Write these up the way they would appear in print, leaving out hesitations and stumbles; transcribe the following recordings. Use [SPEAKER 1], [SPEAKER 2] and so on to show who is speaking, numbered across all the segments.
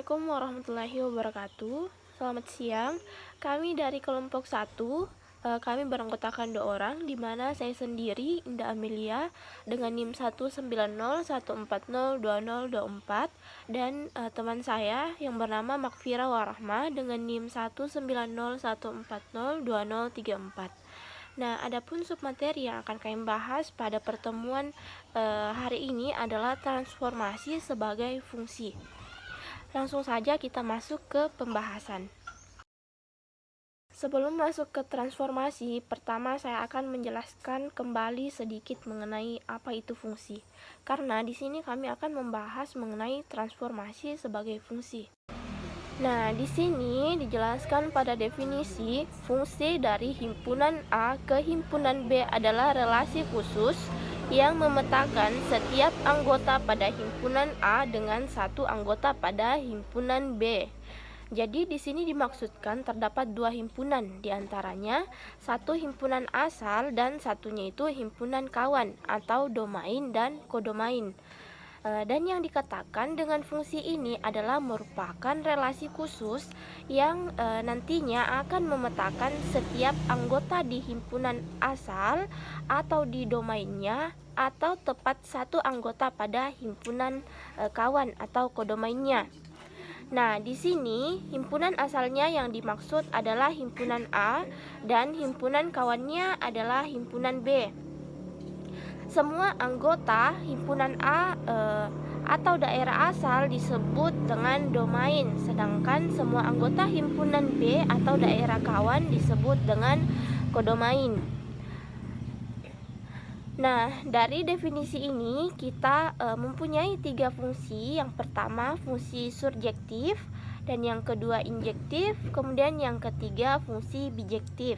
[SPEAKER 1] Assalamualaikum warahmatullahi wabarakatuh. Selamat siang. Kami dari kelompok 1. Kami beranggotakan 2 orang, di mana saya sendiri, Indah Amelia, dengan NIM 19014020204, dan teman saya yang bernama Makfira Warahmah dengan NIM 19014020034. Nah, adapun submateri yang akan kami bahas pada pertemuan hari ini adalah transformasi sebagai fungsi. Langsung saja kita masuk ke pembahasan. Sebelum masuk ke transformasi, pertama saya akan menjelaskan kembali sedikit mengenai apa itu fungsi. Karena di sini kami akan membahas mengenai transformasi sebagai fungsi. Nah, di sini dijelaskan pada definisi fungsi dari himpunan A ke himpunan B adalah relasi khusus yang memetakan setiap anggota pada himpunan A dengan satu anggota pada himpunan B. Jadi di sini dimaksudkan terdapat 2 himpunan, diantaranya satu himpunan asal dan satunya itu himpunan kawan atau domain dan kodomain. Dan yang dikatakan dengan fungsi ini adalah merupakan relasi khusus yang nantinya akan memetakan setiap anggota di himpunan asal atau di domainnya, atau tepat satu anggota pada himpunan kawan atau kodomainnya. Nah, di sini himpunan asalnya yang dimaksud adalah himpunan A dan himpunan kawannya adalah himpunan B. Semua anggota himpunan A atau daerah asal disebut dengan domain, sedangkan semua anggota himpunan B atau daerah kawan disebut dengan kodomain. Nah, dari definisi ini kita mempunyai 3 fungsi. Yang pertama fungsi surjektif, dan yang kedua injektif, kemudian yang ketiga fungsi bijektif.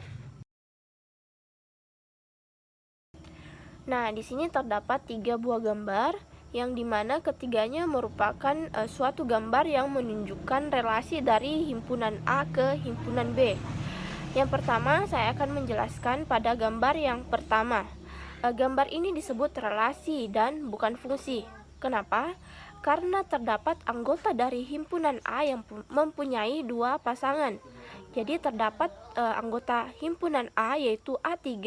[SPEAKER 1] Nah, di sini terdapat 3 buah gambar yang dimana ketiganya merupakan suatu gambar yang menunjukkan relasi dari himpunan A ke himpunan B. Yang pertama, saya akan menjelaskan pada gambar yang pertama. Gambar ini disebut relasi dan bukan fungsi. Kenapa? Karena terdapat anggota dari himpunan A yang mempunyai 2 pasangan. Jadi terdapat anggota himpunan A yaitu A3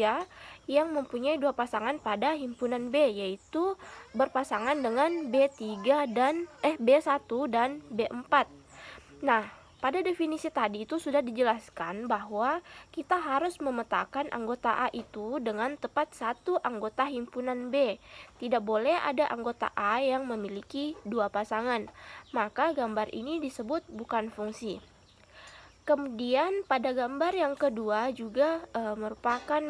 [SPEAKER 1] yang mempunyai 2 pasangan pada himpunan B, yaitu berpasangan dengan B1 dan B4. Nah, pada definisi tadi itu sudah dijelaskan bahwa kita harus memetakan anggota A itu dengan tepat satu anggota himpunan B. Tidak boleh ada anggota A yang memiliki 2 pasangan. Maka gambar ini disebut bukan fungsi. Kemudian pada gambar yang kedua juga merupakan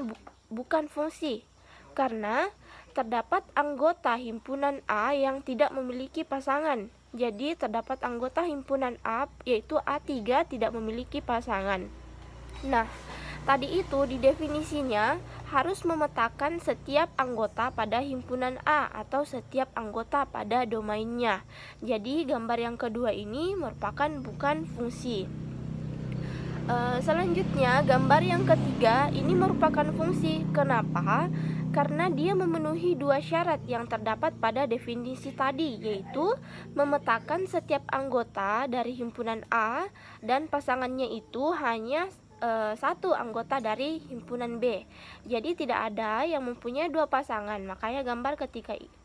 [SPEAKER 1] bukan fungsi, karena terdapat anggota himpunan A yang tidak memiliki pasangan. Jadi terdapat anggota himpunan A yaitu A3 tidak memiliki pasangan. Nah, tadi itu di definisinya harus memetakan setiap anggota pada himpunan A atau setiap anggota pada domainnya. Jadi gambar yang kedua ini merupakan bukan fungsi. Selanjutnya gambar yang ketiga ini merupakan fungsi. Kenapa? Karena dia memenuhi 2 syarat yang terdapat pada definisi tadi, yaitu memetakan setiap anggota dari himpunan A dan pasangannya itu hanya satu anggota dari himpunan B. Jadi tidak ada yang mempunyai 2 pasangan. Makanya gambar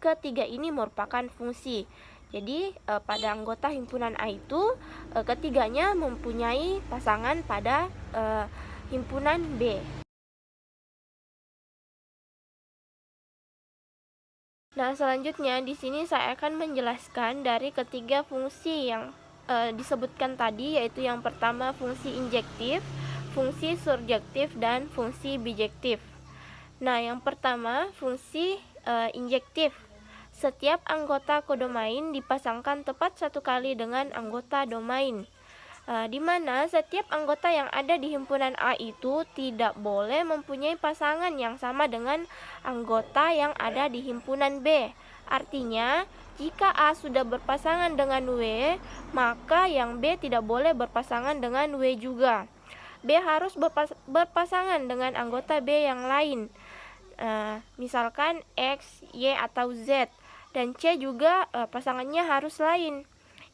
[SPEAKER 1] ketiga ini merupakan fungsi. Jadi pada anggota himpunan A itu ketiganya mempunyai pasangan pada himpunan B. Nah, selanjutnya di sini saya akan menjelaskan dari ketiga fungsi yang disebutkan tadi, yaitu yang pertama fungsi injektif, fungsi surjektif, dan fungsi bijektif. Nah, yang pertama fungsi injektif. Setiap anggota kodomain dipasangkan tepat satu kali dengan anggota domain, di mana setiap anggota yang ada di himpunan A itu tidak boleh mempunyai pasangan yang sama dengan anggota yang ada di himpunan B. Artinya, jika A sudah berpasangan dengan W, maka yang B tidak boleh berpasangan dengan W juga. B harus berpasangan dengan anggota B yang lain, misalkan X, Y, atau Z. Dan C juga pasangannya harus lain.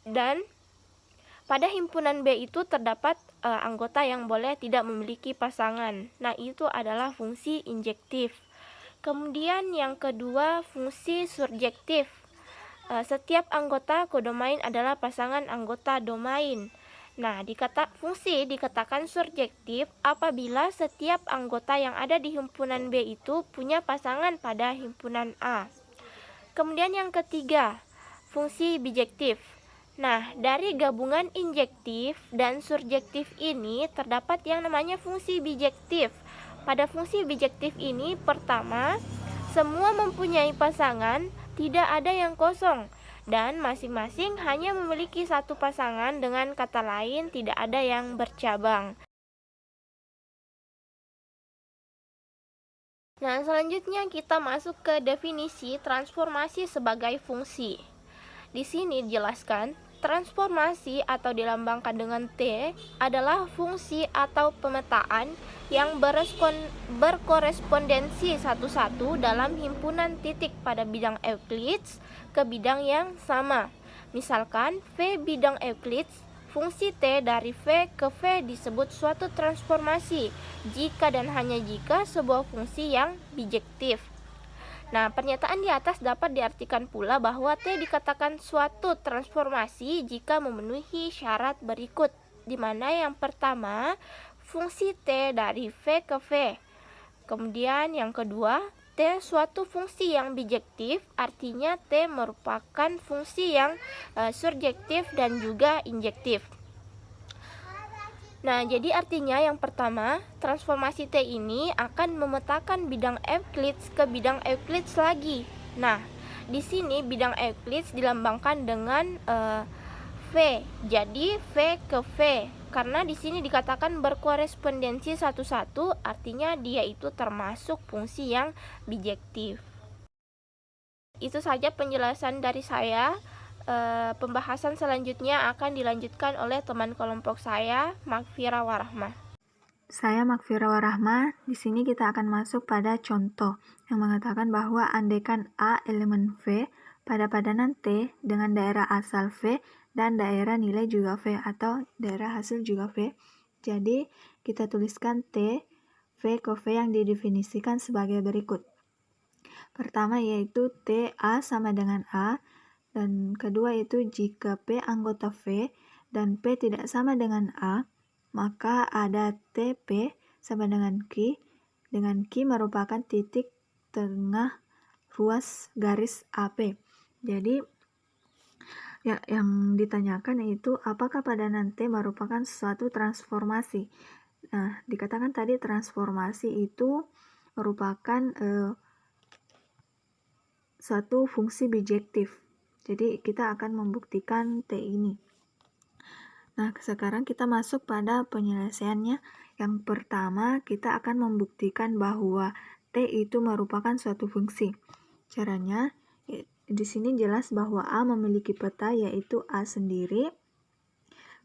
[SPEAKER 1] Dan Pada himpunan B itu terdapat anggota yang boleh tidak memiliki pasangan. Nah, itu adalah fungsi injektif. Kemudian yang kedua, fungsi surjektif. Setiap anggota kodomain adalah pasangan anggota domain. Nah, fungsi dikatakan surjektif apabila setiap anggota yang ada di himpunan B itu punya pasangan pada himpunan A. Kemudian yang ketiga, fungsi bijektif. Nah, dari gabungan injektif dan surjektif ini terdapat yang namanya fungsi bijektif. Pada fungsi bijektif ini, pertama, semua mempunyai pasangan, tidak ada yang kosong, dan masing-masing hanya memiliki satu pasangan, dengan kata lain tidak ada yang bercabang. Nah, selanjutnya kita masuk ke definisi transformasi sebagai fungsi. Di sini dijelaskan, transformasi atau dilambangkan dengan T adalah fungsi atau pemetaan yang berkorespondensi satu-satu dalam himpunan titik pada bidang Euclides ke bidang yang sama. Misalkan V bidang Euclides, fungsi T dari V ke V disebut suatu transformasi jika dan hanya jika sebuah fungsi yang bijektif. Nah, pernyataan di atas dapat diartikan pula bahwa T dikatakan suatu transformasi jika memenuhi syarat berikut, di mana yang pertama, fungsi T dari V ke V. Kemudian yang kedua, T suatu fungsi yang bijektif, artinya T merupakan fungsi yang surjektif dan juga injektif. Nah, jadi artinya yang pertama, transformasi T ini akan memetakan bidang Euclides ke bidang Euclides lagi. Nah, di sini bidang Euclides dilambangkan dengan V. Jadi V ke V. Karena di sini dikatakan berkorespondensi satu-satu, artinya dia itu termasuk fungsi yang bijektif. Itu saja penjelasan dari saya. Pembahasan selanjutnya akan dilanjutkan oleh teman kelompok saya, Makfira Warahmah.
[SPEAKER 2] Saya Makfira Warahmah. Di sini kita akan masuk pada contoh yang mengatakan bahwa andaikan A elemen V pada padanan T dengan daerah asal V dan daerah nilai juga V atau daerah hasil juga V. Jadi kita tuliskan T V ke V yang didefinisikan sebagai berikut. Pertama yaitu T A sama dengan A. Dan kedua itu jika P anggota V dan P tidak sama dengan A, maka ada TP sama dengan Q, dengan Q merupakan titik tengah ruas garis AP. Jadi yang ditanyakan itu apakah padanan T merupakan suatu transformasi. Nah, dikatakan tadi transformasi itu merupakan suatu fungsi bijektif. Jadi kita akan membuktikan T ini. Nah, sekarang kita masuk pada penyelesaiannya. Yang pertama, kita akan membuktikan bahwa T itu merupakan suatu fungsi. Caranya, di sini jelas bahwa A memiliki peta yaitu A sendiri.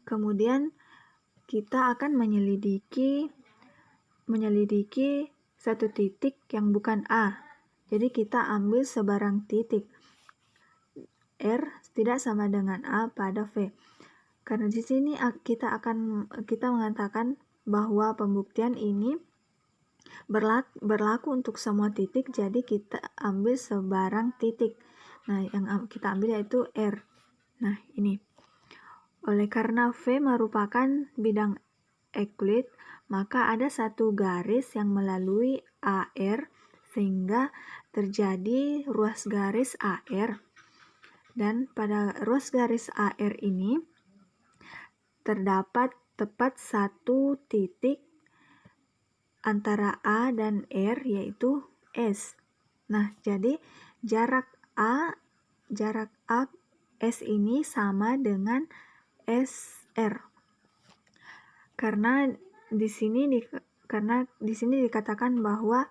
[SPEAKER 2] Kemudian kita akan menyelidiki satu titik yang bukan A. Jadi kita ambil sebarang titik. R tidak sama dengan A pada V. Karena di sini kita mengatakan bahwa pembuktian ini berlaku untuk semua titik, jadi kita ambil sebarang titik. Nah, yang kita ambil yaitu R. Nah, ini. Oleh karena V merupakan bidang Euclid, maka ada satu garis yang melalui AR sehingga terjadi ruas garis AR. Dan pada ruas garis AR ini terdapat tepat satu titik antara A dan R yaitu S. Nah, jadi jarak A S ini sama dengan SR. Karena di sini dikatakan bahwa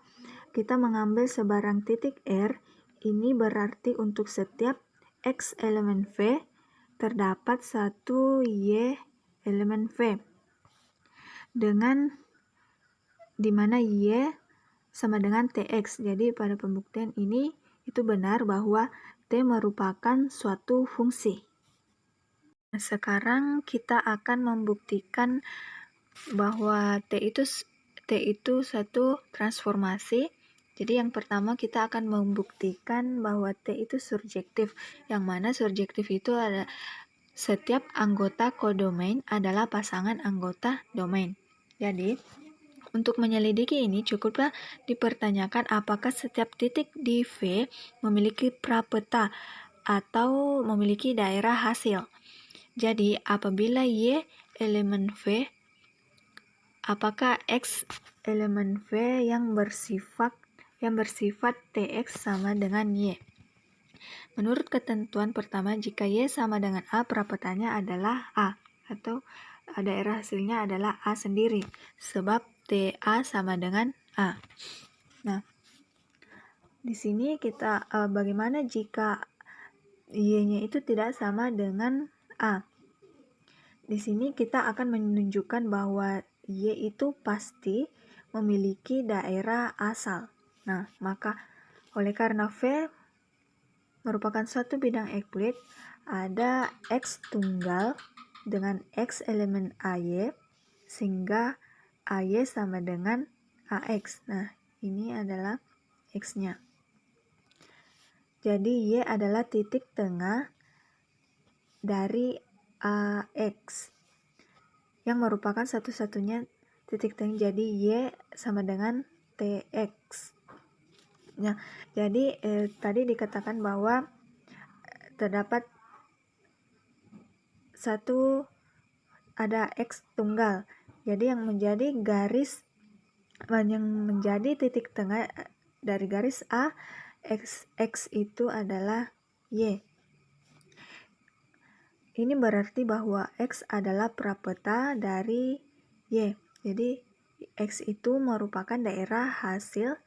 [SPEAKER 2] kita mengambil sebarang titik R, ini berarti untuk setiap X elemen V terdapat satu Y elemen V. Dengan dimana Y sama dengan TX. Jadi pada pembuktian ini itu benar bahwa T merupakan suatu fungsi. Sekarang kita akan membuktikan bahwa T itu satu transformasi. Jadi yang pertama kita akan membuktikan bahwa T itu surjektif, yang mana surjektif itu ada setiap anggota kodomain adalah pasangan anggota domain. Jadi untuk menyelidiki ini cukuplah dipertanyakan apakah setiap titik di V memiliki prapeta atau memiliki daerah hasil. Jadi apabila Y elemen V, apakah X elemen V yang bersifat Tx sama dengan Y? Menurut ketentuan pertama, jika Y sama dengan A, prapetanya adalah A, atau daerah hasilnya adalah A sendiri, sebab TA sama dengan A. Nah, di sini kita bagaimana jika Y-nya itu tidak sama dengan A? Di sini kita akan menunjukkan bahwa Y itu pasti memiliki daerah asal. Nah, maka oleh karena V merupakan suatu bidang Euclid, ada X tunggal dengan X elemen AY, sehingga AY sama dengan AX. Nah, ini adalah X-nya. Jadi Y adalah titik tengah dari AX yang merupakan satu-satunya titik tengah. Jadi Y sama dengan TX. Nah, jadi tadi dikatakan bahwa terdapat ada X tunggal. Jadi yang menjadi titik tengah dari garis A, X itu adalah Y. Ini berarti bahwa X adalah prapeta dari Y. Jadi X itu merupakan daerah hasil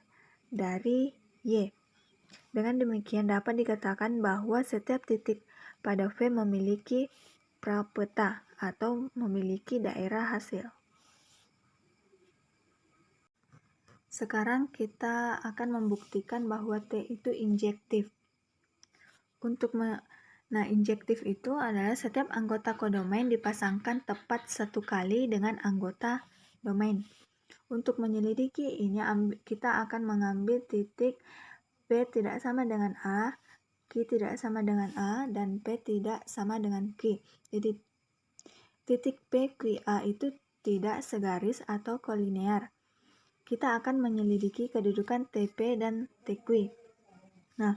[SPEAKER 2] dari Y. Dengan demikian dapat dikatakan bahwa setiap titik pada V memiliki prapeta atau memiliki daerah hasil. Sekarang kita akan membuktikan bahwa T itu injektif. Nah, injektif itu adalah setiap anggota kodomain dipasangkan tepat satu kali dengan anggota domain. Untuk menyelidiki ini, kita akan mengambil titik P tidak sama dengan A, Q tidak sama dengan A, dan P tidak sama dengan Q. Jadi, titik P, Q, A itu tidak segaris atau kolinear. Kita akan menyelidiki kedudukan TP dan TQ. Nah,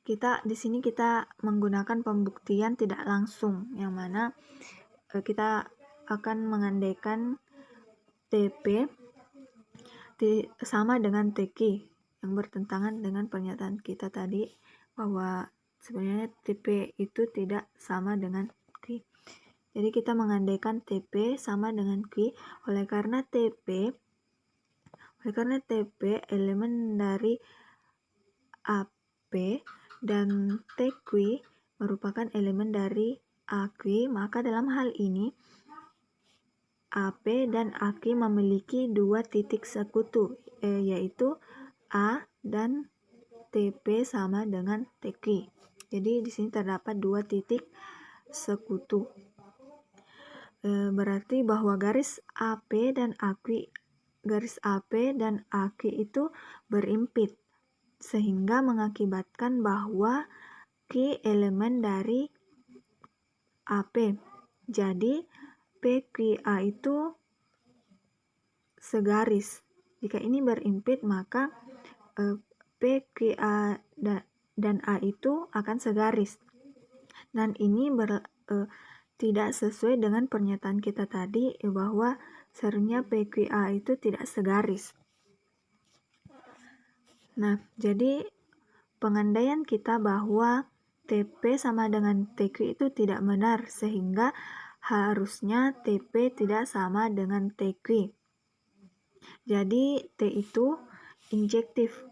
[SPEAKER 2] di sini kita menggunakan pembuktian tidak langsung, yang mana kita akan mengandaikan TP sama dengan TQ, yang bertentangan dengan pernyataan kita tadi bahwa sebenarnya TP itu tidak sama dengan Q. Jadi kita mengandaikan TP sama dengan Q oleh karena TP elemen dari AP dan TQ merupakan elemen dari AQ, maka dalam hal ini AP dan AQ memiliki dua titik sekutu, yaitu A dan TP sama dengan TQ. Jadi di sini terdapat dua titik sekutu. Berarti bahwa garis AP dan AQ itu berimpit, sehingga mengakibatkan bahwa Q elemen dari AP. Jadi PQA itu segaris. Jika ini berimpit, maka PQA dan A itu akan segaris. Dan ini tidak sesuai dengan pernyataan kita tadi bahwa seharusnya PQA itu tidak segaris. Nah, jadi pengandaian kita bahwa TP sama dengan TQ itu tidak benar, sehingga harusnya TP tidak sama dengan TQ. Jadi T itu injektif.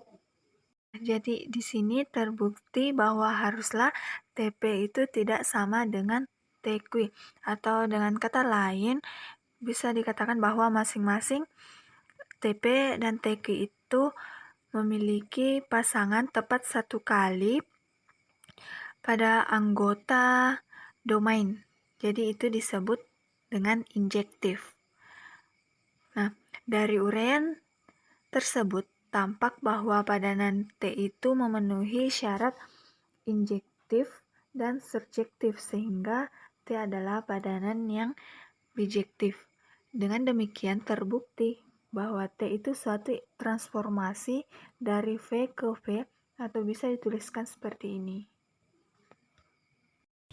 [SPEAKER 2] Jadi di sini terbukti bahwa haruslah TP itu tidak sama dengan TQ, atau dengan kata lain bisa dikatakan bahwa masing-masing TP dan TQ itu memiliki pasangan tepat satu kali pada anggota domain. Jadi itu disebut dengan injektif. Nah, dari uraian tersebut tampak bahwa padanan T itu memenuhi syarat injektif dan surjektif sehingga T adalah padanan yang bijektif. Dengan demikian terbukti bahwa T itu suatu transformasi dari V ke V atau bisa dituliskan seperti ini.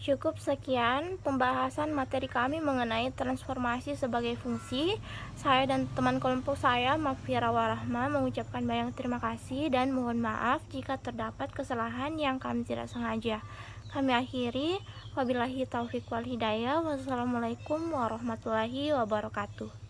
[SPEAKER 1] Cukup sekian pembahasan materi kami mengenai transformasi sebagai fungsi. Saya dan teman kelompok saya, Makfira Warahma, mengucapkan banyak terima kasih dan mohon maaf jika terdapat kesalahan yang kami tidak sengaja. Kami akhiri, wabillahi taufiq wal hidayah. Wassalamualaikum warahmatullahi wabarakatuh.